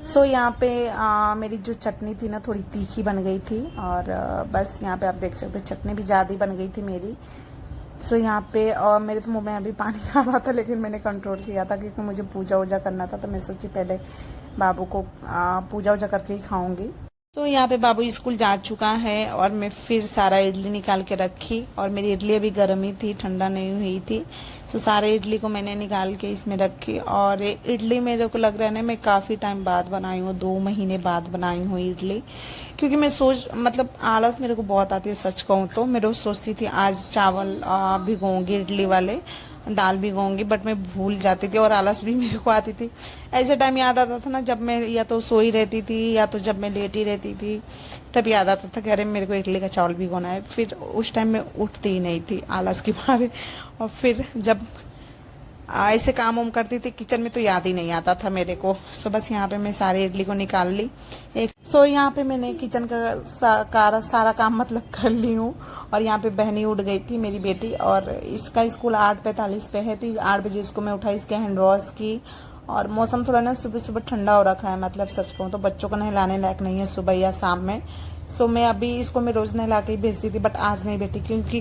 सो यहाँ पे मेरी जो चटनी थी ना थोड़ी तीखी बन गई थी, और बस यहाँ पे आप देख सकते हो चटनी भी ज़्यादा ही बन गई थी मेरी। सो यहाँ पे और मेरे तो मुंह में अभी पानी आ रहा था, लेकिन मैंने कंट्रोल किया था क्योंकि मुझे पूजा वूजा करना था, तो मैं सोची पहले बाबू को पूजा वूजा करके ही खाऊंगी। तो यहाँ पे बाबू स्कूल जा चुका है और मैं फिर सारा इडली निकाल के रखी, और मेरी इडली अभी गर्म ही थी, ठंडा नहीं हुई थी। सो सारे इडली को मैंने निकाल के इसमें रखी, और इडली मेरे को लग रहा है ना मैं काफ़ी टाइम बाद बनाई हूँ, 2 महीने बाद बनाई हूँ इडली। क्योंकि मैं मतलब आलस मेरे को बहुत आती है, सच कहूँ तो। मेरे को सोचती थी आज चावल भिगोऊंगी इडली वाले, दाल भिगोऊंगी, बट मैं भूल जाती थी और आलस भी मेरे को आती थी। ऐसे टाइम याद आता था ना जब मैं या तो सोई रहती थी या तो जब मैं लेटी रहती थी, तब याद आता था कि अरे मेरे को इडली का चावल भिगोना है। फिर उस टाइम मैं उठती ही नहीं थी आलस के मारे, और फिर जब ऐसे काम उम करती थी किचन में तो याद ही नहीं आता था मेरे को। सो बस यहाँ पे मैं सारी इडली को निकाल ली एक। सो यहाँ पे मैंने किचन का सारा काम मतलब कर ली हूँ, और यहाँ पे बहनी उठ गई थी मेरी बेटी, और इसका स्कूल 8:45 पे है, तो 8 बजे इसको मैं उठाई, इसके हैंड वॉश की। और मौसम थोड़ा ना सुबह सुबह ठंडा हो रखा है, मतलब सच कहूँ तो बच्चों को नहलाने लायक नहीं है सुबह या शाम में। सो मैं अभी इसको मैं रोज नहला के ही भेजती थी, बट आज नहीं बेटी, क्योंकि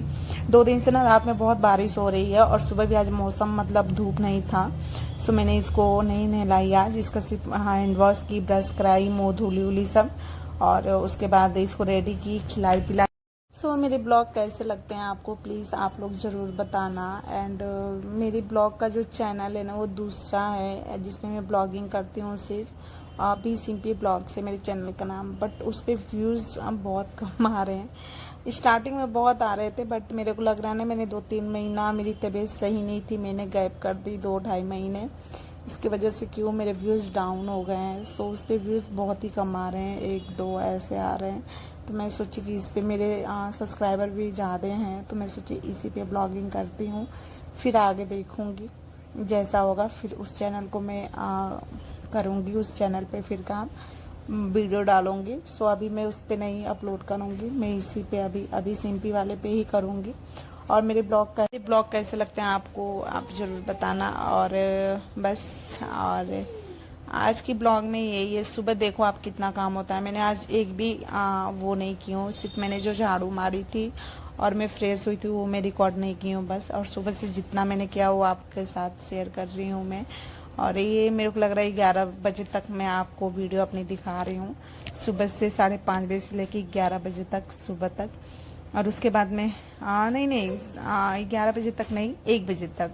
2 दिन से ना रात में बहुत बारिश हो रही है, और सुबह भी आज मौसम मतलब धूप नहीं था। सो मैंने इसको नहीं नहलाई आज, इसका सिर्फ हैंड वॉश की, ब्रश कराई, मुँह धुली उली सब, और उसके बाद इसको रेडी की, खिलाई पिलाई। सो मेरे ब्लॉग कैसे लगते हैं आपको, प्लीज़ आप लोग ज़रूर बताना। एंड मेरे ब्लॉग का जो चैनल है ना वो दूसरा है, जिसमें मैं ब्लॉगिंग करती हूँ सिर्फ बी सिंपली ब्लॉग से मेरे चैनल का नाम, बट उस पर व्यूज़ बहुत कम आ रहे हैं। स्टार्टिंग में बहुत आ रहे थे, बट मेरे को लग रहा है ना मैंने 2-3 महीना, मेरी तबीयत सही नहीं थी, मैंने गैप कर दी 2-2.5 महीने। इसकी वजह से क्यों मेरे व्यूज़ डाउन हो गए हैं। सो उस पर व्यूज़ बहुत ही कम आ रहे हैं, 1-2 ऐसे आ रहे हैं। तो मैं सोची कि इस पे मेरे सब्सक्राइबर भी ज़्यादा हैं, तो मैं सोची इसी पे ब्लॉगिंग करती हूँ, फिर आगे देखूँगी जैसा होगा, फिर उस चैनल को मैं करूँगी, उस चैनल पे फिर काम वीडियो डालूँगी। सो अभी मैं उस पर नहीं अपलोड करूँगी, मैं इसी पे अभी सिंपी वाले पे ही करूँगी। और मेरे ब्लॉग कैसे लगते हैं आपको, आप ज़रूर बताना। और बस, और आज की ब्लॉग में यही है। सुबह देखो आप कितना काम होता है, मैंने आज एक भी वो नहीं की हूँ, सिर्फ मैंने जो झाड़ू मारी थी और मैं फ्रेश हुई थी वो मैं रिकॉर्ड नहीं की हूँ बस। और सुबह से जितना मैंने किया वो आपके साथ शेयर कर रही हूँ मैं। और ये मेरे को लग रहा है 11 बजे तक मैं आपको वीडियो अपनी दिखा रही हूँ, सुबह से 5:30 बजे से लेकर 11 बजे तक सुबह तक। और उसके बाद में नहीं 11 बजे तक नहीं, 1 बजे तक,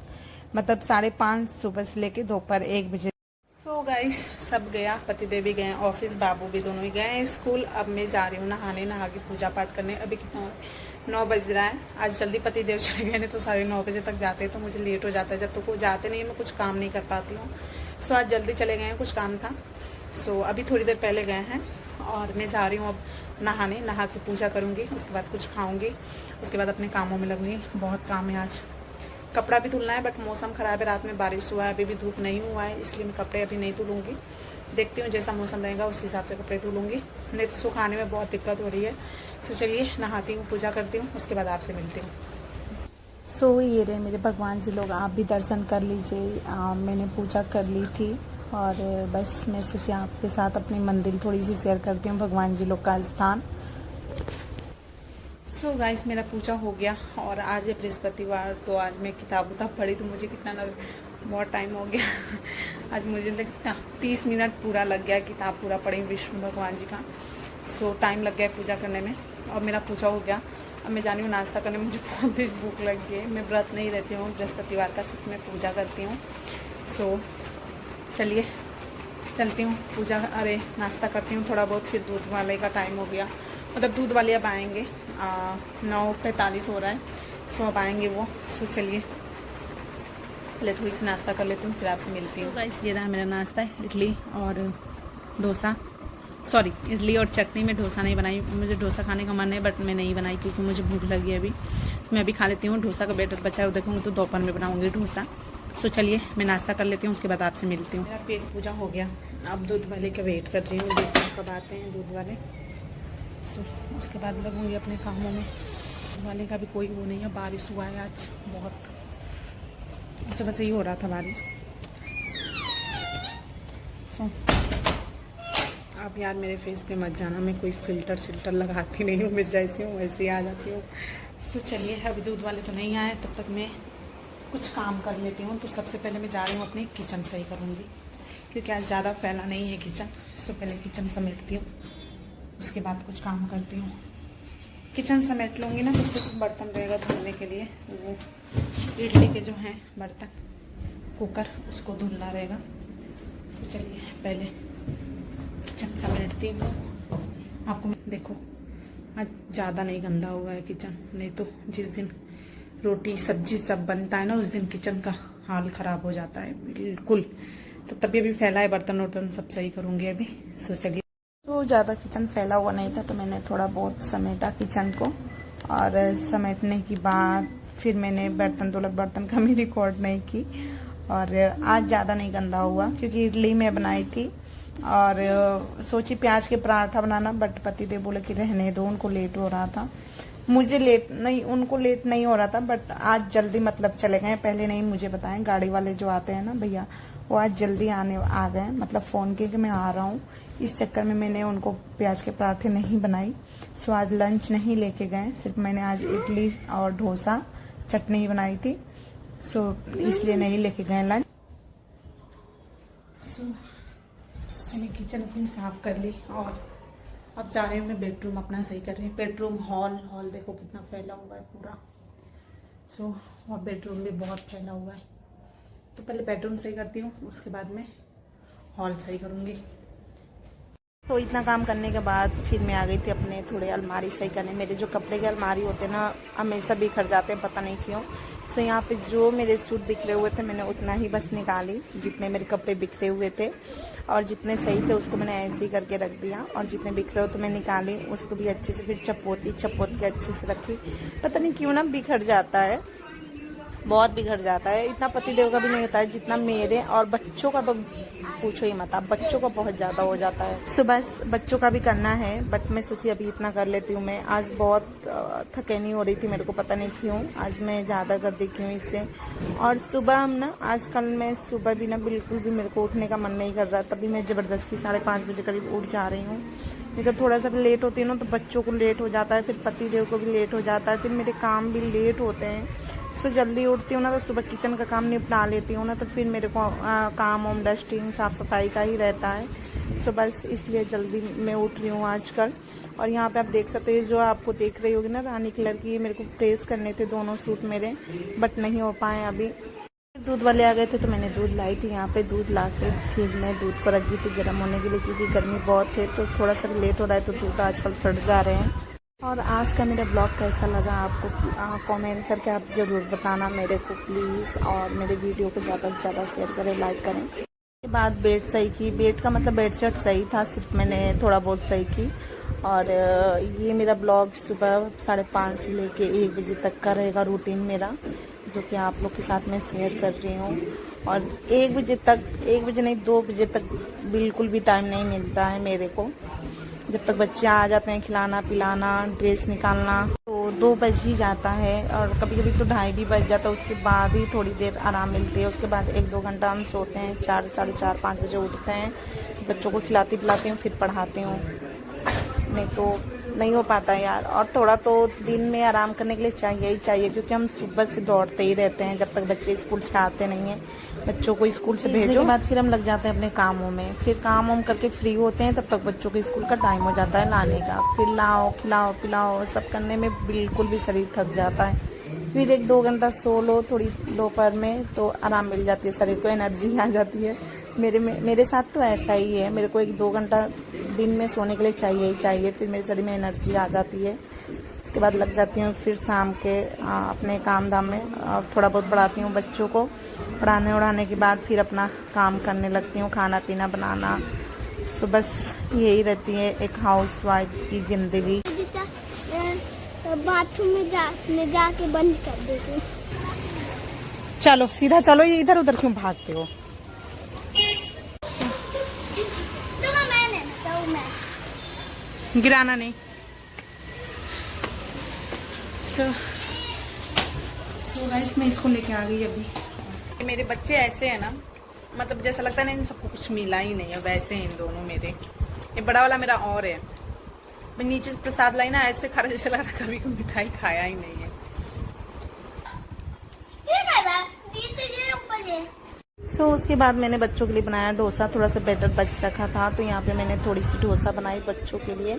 मतलब 5:30 सुबह से लेके दोपहर 1 बजे। सो गाइस सब गया, पतिदेव भी गए ऑफिस, बाबू भी दोनों ही गए स्कूल। अब मैं जा रही हूँ नहा के पूजा पाठ करने। अभी कितना 9 बज रहा है। आज जल्दी पतिदेव चले गए, नहीं तो 9:30 बजे तक जाते तो मुझे लेट हो जाता है, जब तक वो जाते नहीं मैं कुछ काम नहीं कर पाती हूँ। सो आज जल्दी चले गए हैं, कुछ काम था। सो अभी थोड़ी देर पहले गए हैं, और मैं जा रही हूँ अब नहा के पूजा करूँगी, उसके बाद कुछ खाऊँगी, उसके बाद अपने कामों में लगूँगी। बहुत काम है आज, कपड़ा भी धुलना है, बट मौसम ख़राब है, रात में बारिश हुआ है, अभी भी धूप नहीं हुआ है, इसलिए मैं कपड़े अभी नहीं धुलूँगी। देखती हूँ जैसा मौसम रहेगा उस हिसाब से कपड़े धुलूँगी, नहीं तो सुखाने में बहुत दिक्कत हो रही है। सो चलिए नहाती हूँ, पूजा करती हूँ, उसके बाद आपसे मिलती हूँ। सो ये रहे मेरे भगवान जी लोग, आप भी दर्शन कर लीजिए। मैंने पूजा कर ली थी, और बस मैं सोची आपके साथ अपनी मंदिर थोड़ी सी शेयर करती हूँ, भगवान जी लोग का स्थान। सो गाइस मेरा पूजा हो गया, और आज है बृहस्पतिवार, तो आज मैं किताब पढ़ी, तो मुझे बहुत टाइम हो गया आज मुझे लगता 30 मिनट पूरा लग गया, किताब पूरा पढ़ी विष्णु भगवान जी का। सो टाइम लग गया पूजा करने में, और मेरा पूजा हो गया। अब मैं जानी हूँ नाश्ता करने, मुझे बहुत तेज भूख लग गई है। मैं व्रत नहीं रहती हूँ बृहस्पतिवार का, सिर्फ मैं पूजा करती हूँ। सो चलिए चलती हूँ पूजा, अरे नाश्ता करती हूँ थोड़ा बहुत, फिर दूध वाले का टाइम हो गया, मतलब दूध वाले अब आएंगे, 9:45 हो रहा है। सो अब आएंगे वो। सो चलिए पहले थोड़ी सी नाश्ता कर लेती हूँ, फिर आपसे मिलती हूँ। गाइस ये रहा मेरा नाश्ता, इडली और डोसा, सॉरी इडली और चटनी। में डोसा नहीं बनाई, मुझे डोसा खाने का मन है, बट मैं नहीं बनाई क्योंकि मुझे भूख लगी है अभी। तो मैं अभी खा लेती हूँ, डोसा का बैटर बचा है देखूँगी तो दोपहर में बनाऊँगी डोसा। सो चलिए मैं नाश्ता कर लेती हूँ, उसके बाद आपसे मिलती हूँ। मेरा पेट पूजा हो गया, अब दूध वाले का वेट कर रही हूँ, देखती हूँ कब आते हैं दूध वाले। सो उसके बाद लगूँगी अपने कामों में। दूध वाले का भी कोई वो नहीं है, बारिश हुआ है आज बहुत, सुबह से ही हो रहा था बारिश। सो आप यार मेरे फेस पे मत जाना, मैं कोई फ़िल्टर शिल्टर लगाती नहीं हूँ, मैं जैसी हूँ वैसे ही आ जाती हूँ। तो चलिए, अभी दूध वाले तो नहीं आए, तब तक मैं कुछ काम कर लेती हूँ। तो सबसे पहले मैं जा रही हूँ अपनी किचन सही करूँगी, क्योंकि आज ज़्यादा फैला नहीं है किचन। तो पहले किचन समेटती हूँ, उसके बाद कुछ काम करती हूँ। किचन समेट लूँगी ना तो सिर्फ बर्तन रहेगा धुलने के लिए, वो इडली के जो हैं बर्तन, कुकर, उसको धुलना रहेगा। तो चलिए पहले किचन समेटती हूँ। आपको देखो, आज ज़्यादा नहीं गंदा हुआ है किचन, नहीं तो जिस दिन रोटी सब्जी सब बनता है ना, उस दिन किचन का हाल ख़राब हो जाता है बिल्कुल। तो तभी अभी फैला है, बर्तन वर्तन सब सही करूँगी अभी। सो चलिए। तो ज़्यादा किचन फैला हुआ नहीं था, तो मैंने थोड़ा बहुत समेटा किचन को, और समेटने के बाद फिर मैंने बर्तन धोला। बर्तन का मैं रिकॉर्ड नहीं की। और आज ज़्यादा नहीं गंदा हुआ, क्योंकि इडली मैं बनाई थी और सोची प्याज के पराठा बनाना, बट पतिदेव बोले कि रहने दो, उनको लेट हो रहा था। मुझे लेट नहीं, उनको लेट नहीं हो रहा था, बट आज जल्दी मतलब चले गए। पहले नहीं मुझे बताएं, गाड़ी वाले जो आते हैं ना भैया, वो आज जल्दी आ गए, मतलब फ़ोन किए कि मैं आ रहा हूँ। इस चक्कर में मैंने उनको प्याज के पराठे नहीं बनाई। सो आज लंच नहीं लेके गए, सिर्फ मैंने आज इडली और डोसा चटनी ही बनाई थी। सो इसलिए नहीं लेके गए लंच। सो मैंने किचन अपनी साफ कर ली, और अब जा रहे हैं मैं बेडरूम अपना सही कर रही हूँ। बेडरूम हॉल देखो कितना फैला हुआ है पूरा। सो और बेडरूम भी बहुत फैला हुआ है। तो पहले बेडरूम सही करती हूँ, उसके बाद में हॉल सही करूँगी। सो इतना काम करने के बाद फिर मैं आ गई थी अपने थोड़े अलमारी सही करने। मेरे जो कपड़े के अलमारी होते हैं ना, हमेशा बिखर जाते हैं, पता नहीं क्यों। तो यहाँ पे जो मेरे सूट बिखरे हुए थे, मैंने उतना ही बस निकाली, जितने मेरे कपड़े बिखरे हुए थे, और जितने सही थे उसको मैंने ऐसे ही करके रख दिया, और जितने बिखरे हुए तो मैं निकाली, उसको भी अच्छे से फिर चपोत के अच्छे से रखी। पता नहीं क्यों ना बिखर जाता है, बहुत बिगड़ जाता है। इतना पतिदेव का भी नहीं होता है जितना मेरे और बच्चों का, तो पूछो ही मत आप, बच्चों का बहुत ज़्यादा हो जाता है। सो बस बच्चों का भी करना है, बट मैं सोची अभी इतना कर लेती हूँ। मैं आज बहुत थकेनी हो रही थी मेरे को, पता नहीं क्यों आज मैं ज़्यादा कर दी क्यों इससे। और सुबह हम ना, आजकल मैं सुबह भी ना बिल्कुल भी मेरे को उठने का मन नहीं कर रहा, तभी मैं ज़बरदस्ती 5:30 बजे करीब उठ जा रही हूँ। नहीं तो थोड़ा सा भी लेट होती है ना, तो बच्चों को लेट हो जाता है, फिर पतिदेव को भी लेट हो जाता है, फिर मेरे काम भी लेट होते हैं। सो जल्दी उठती हूँ ना, तो सुबह किचन का काम निपटा लेती हूँ ना, तो फिर मेरे को काम वाम डस्टिंग साफ़ सफाई का ही रहता है। सो बस इसलिए जल्दी मैं उठ रही हूँ आजकल। और यहाँ पे आप देख सकते हो, जो आपको देख रही होगी ना रानी कलर की, मेरे को प्रेस करने थे दोनों सूट मेरे, बट नहीं हो पाए अभी। दूध वाले आ गए थे तो मैंने दूध लाई थी। यहाँ पे दूध ला के फिर मैं दूध को रख दी थी गर्म होने के लिए, क्योंकि गर्मी बहुत है, तो थोड़ा सा लेट हो रहा है, तो दूध आजकल फट जा रहे हैं। और आज का मेरा ब्लॉग कैसा लगा आपको, कमेंट करके आप ज़रूर बताना मेरे को प्लीज़। और मेरे वीडियो को ज़्यादा से ज़्यादा शेयर करें, लाइक करें। उसके बाद बेड सही की, बेड का मतलब बेडशीट सही था, सिर्फ मैंने थोड़ा बहुत सही की। और ये मेरा ब्लॉग सुबह 5:30 से लेके 1 बजे तक का रहेगा रूटीन मेरा, जो कि आप लोग के साथ मैं शेयर कर रही हूँ। और 1 बजे तक, 1 बजे नहीं 2 बजे तक बिल्कुल भी टाइम नहीं मिलता है मेरे को, जब तक बच्चे आ जाते हैं, खिलाना पिलाना, ड्रेस निकालना, तो 2 बज ही जाता है। और कभी कभी तो 2:30 भी बज जाता है। उसके बाद ही थोड़ी देर आराम मिलती है, उसके बाद 1-2 घंटा हम सोते हैं। 4, साढ़े 4, 5 बजे उठते हैं, बच्चों को खिलाती पिलाती हूँ, फिर पढ़ाती हूँ। नहीं तो नहीं हो पाता है यार। और थोड़ा तो दिन में आराम करने के लिए चाहिए ही चाहिए, क्योंकि हम सुबह से दौड़ते ही रहते हैं जब तक बच्चे स्कूल से आते नहीं हैं। बच्चों को स्कूल से भेजने के बाद फिर हम लग जाते हैं अपने कामों में, फिर काम वाम करके फ्री होते हैं, तब तक बच्चों के स्कूल का टाइम हो जाता है लाने का। फिर लाओ, खिलाओ पिलाओ, सब करने में बिल्कुल भी शरीर थक जाता है। फिर 1-2 घंटा सो लो थोड़ी दोपहर में, तो आराम मिल जाती है, शरीर को एनर्जी आ जाती है। मेरे साथ तो ऐसा ही है, मेरे को 1-2 घंटा दिन में सोने के लिए चाहिए ही चाहिए, फिर मेरे शरीर में एनर्जी आ जाती है। उसके बाद लग जाती हूँ फिर शाम के अपने काम धाम में, थोड़ा बहुत पढ़ाती हूँ बच्चों को। पढ़ाने उड़ाने के बाद फिर अपना काम करने लगती हूँ, खाना पीना बनाना। सो बस यही रहती है एक हाउसवाइफ की ज़िंदगी। बाथरूम में जाके बंद कर देती हूँ। चलो सीधा चलो, ये इधर उधर क्यों भागते हो? गिराना नहीं। सो गाइस, मैं इसको लेके आ गई अभी। मेरे बच्चे ऐसे हैं ना, मतलब जैसा लगता है ना इन सबको कुछ मिला ही नहीं है, वैसे इन दोनों मेरे। ये बड़ा वाला मेरा और है। मैं नीचे से प्रसाद लाई ना, ऐसे खा रहा चला रहा, कभी कोई मिठाई खाया ही नहीं है। सो उसके बाद मैंने बच्चों के लिए बनाया डोसा। थोड़ा सा बैटर बच रखा था तो यहाँ पे मैंने थोड़ी सी डोसा बनाई बच्चों के लिए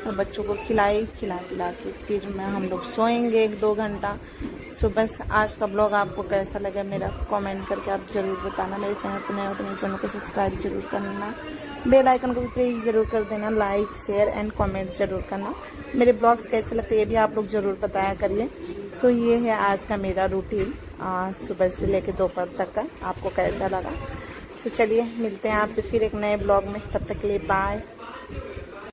और बच्चों को खिला पिला के फिर हम लोग सोएंगे 1-2 घंटा। सो बस आज का ब्लॉग आपको कैसा लगा मेरा कमेंट करके आप जरूर बताना। मेरे चैनल पर नए हो तो मेरे चैनल को सब्सक्राइब जरूर करना, बेल आइकन को भी प्लीज़ ज़रूर कर देना, लाइक शेयर एंड कमेंट जरूर करना। मेरे ब्लॉग्स कैसे लगते हैं ये भी आप लोग ज़रूर बताया करिए। सो ये है आज का मेरा रूटीन सुबह से लेकर दोपहर तक का, आपको कैसा लगा। सो चलिए मिलते हैं आपसे फिर एक नए ब्लॉग में, तब तक के लिए बाय।